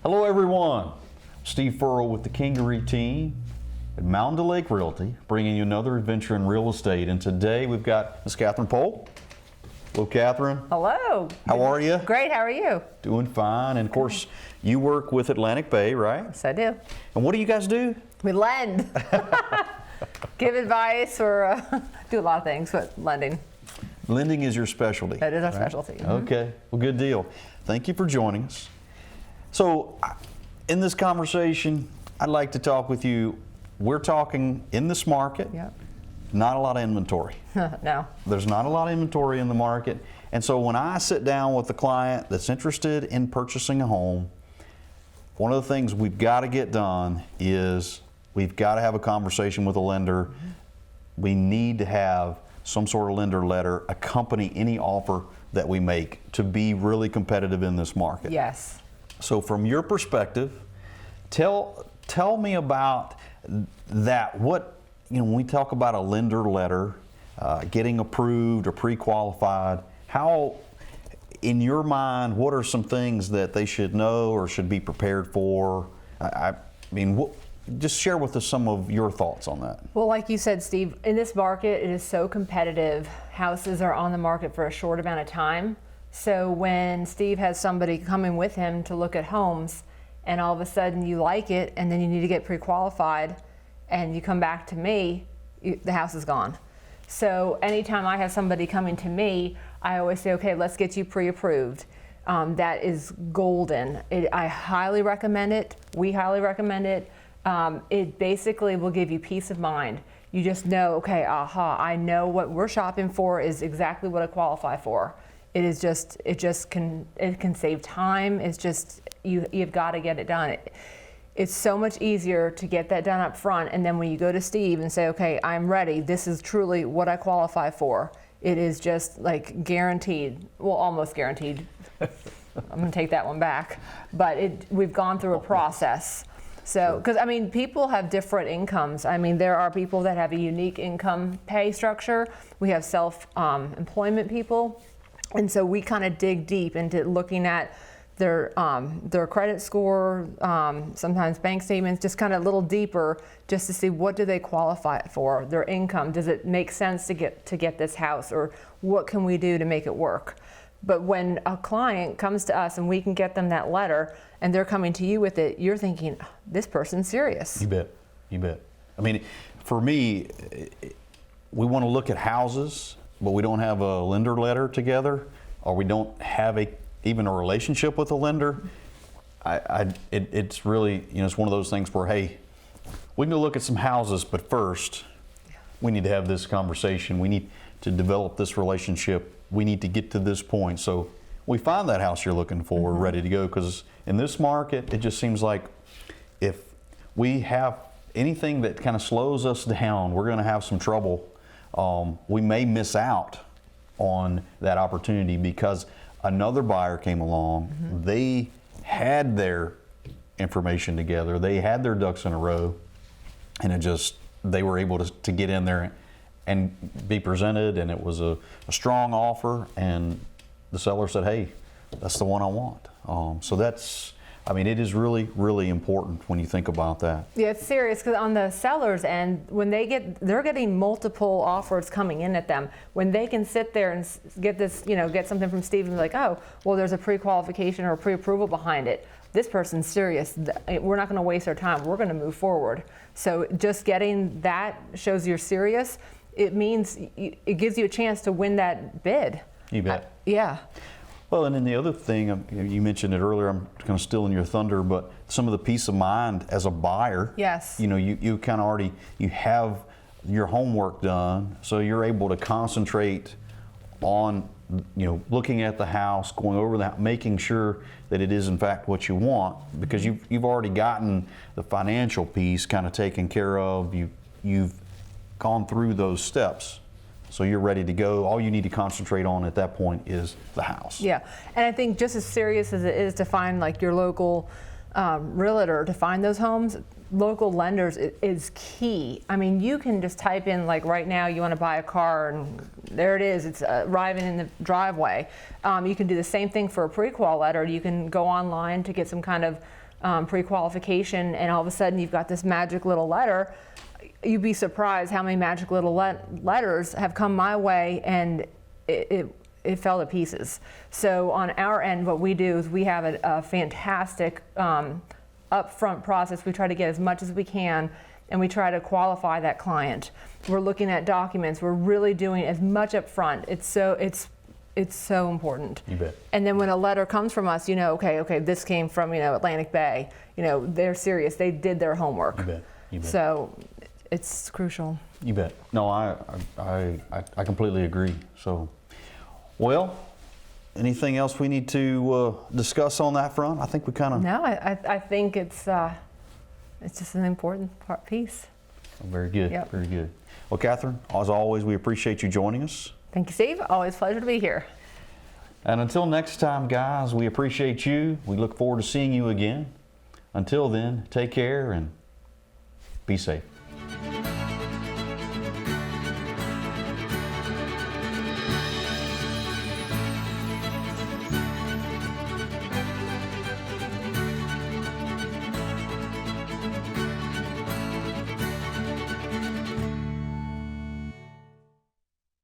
Hello everyone, Steve Furrow with the Kingery team at Mountain to Lake Realty, bringing you another adventure in real estate. And today we've got Miss Kathryn Polk. Hello Kathryn. Hello. How are you? Great, how are you? Doing fine. And of course, you work with Atlantic Bay, right? Yes, I do. And what do you guys do? We lend. Give advice or do a lot of things, but lending. Lending is your specialty. That is our specialty. Mm-hmm. Okay, well, good deal. Thank you for joining us. So, in this conversation, I'd like to talk with you. We're talking in this market, Yep. not a lot of inventory. No. There's not a lot of inventory in the market. And so when I sit down with a client that's interested in purchasing a home, one of the things we've got to get done is we've got to have a conversation with a lender. Mm-hmm. We need to have some sort of lender letter accompany any offer that we make to be really competitive in this market. Yes. So from your perspective, tell me about that. What, when we talk about a lender letter, getting approved or pre-qualified, how, in your mind, what are some things that they should know or should be prepared for? Just share with us some of your thoughts on that. Well, like you said, Steve, in this market, it is so competitive. Houses are on the market for a short amount of time. So when Steve has somebody coming with him to look at homes and all of a sudden you like it and then you need to get pre-qualified and you come back to me, the house is gone. So anytime I have somebody coming to me, I always say, okay, let's get you pre-approved. That is golden. I highly recommend it. We highly recommend it. It basically will give you peace of mind. You just know, okay, I know what we're shopping for is exactly what I qualify for. It can save time. It's just, you've got to get it done. It's so much easier to get that done up front. And then when you go to Steve and say, okay, I'm ready, this is truly what I qualify for. It is just like guaranteed, well, almost guaranteed. I'm gonna take that one back. But we've gone through a process. So, because people have different incomes. There are people that have a unique income pay structure. We have self-employment people. And so we kind of dig deep into looking at their credit score, sometimes bank statements, just kind of a little deeper, just to see what do they qualify for, their income. Does it make sense to get this house, or what can we do to make it work? But when a client comes to us and we can get them that letter and they're coming to you with it, you're thinking, this person's serious. You bet. For me, we want to look at houses, but we don't have a lender letter together, or we don't have even a relationship with a lender. It's really, it's one of those things where, hey, we can go look at some houses, but first we need to have this conversation. We need to develop this relationship. We need to get to this point. So we find that house you're looking for, mm-hmm. ready to go, because in this market, it just seems like if we have anything that kind of slows us down, we're going to have some trouble. We may miss out on that opportunity because another buyer came along. Mm-hmm. They had their information together. They had their ducks in a row, and they were able to get in there and be presented, and it was a strong offer, and the seller said, hey, that's the one I want. So that's, it is really, really important when you think about that. Yeah, it's serious, because on the seller's end, when they're getting multiple offers coming in at them. When they can sit there and get this, get something from Steve and be like, oh, well, there's a pre-qualification or a pre-approval behind it. This person's serious. We're not going to waste our time. We're going to move forward. So just getting that shows you're serious. It means it gives you a chance to win that bid. You bet. Yeah. Well, and then the other thing, you mentioned it earlier, I'm kind of stealing your thunder, but some of the peace of mind as a buyer. Yes. You kind of already, you have your homework done, so you're able to concentrate on, looking at the house, going over that, making sure that it is in fact what you want, because you've already gotten the financial piece kind of taken care of. You've gone through those steps. So you're ready to go. All you need to concentrate on at that point is the house. Yeah, and I think just as serious as it is to find like your local realtor to find those homes, local lenders is key. You can just type in, like right now you want to buy a car and there it is, it's arriving in the driveway. You can do the same thing for a pre-qual letter. You can go online to get some kind of pre-qualification, and all of a sudden you've got this magic little letter. You'd be surprised how many magic little letters have come my way, and it fell to pieces. So on our end, what we do is we have a fantastic upfront process. We try to get as much as we can, and we try to qualify that client. We're looking at documents. We're really doing as much up front. It's so important. You bet. And then when a letter comes from us, okay, this came from, Atlantic Bay. They're serious. They did their homework. You bet. You bet. So it's crucial. You bet. No, I completely agree. So, well, anything else we need to discuss on that front? I think we kind of. No, I think it's just an important piece. Very good. Yep. Very good. Well, Kathryn, as always, we appreciate you joining us. Thank you, Steve. Always a pleasure to be here. And until next time, guys, we appreciate you. We look forward to seeing you again. Until then, take care and be safe.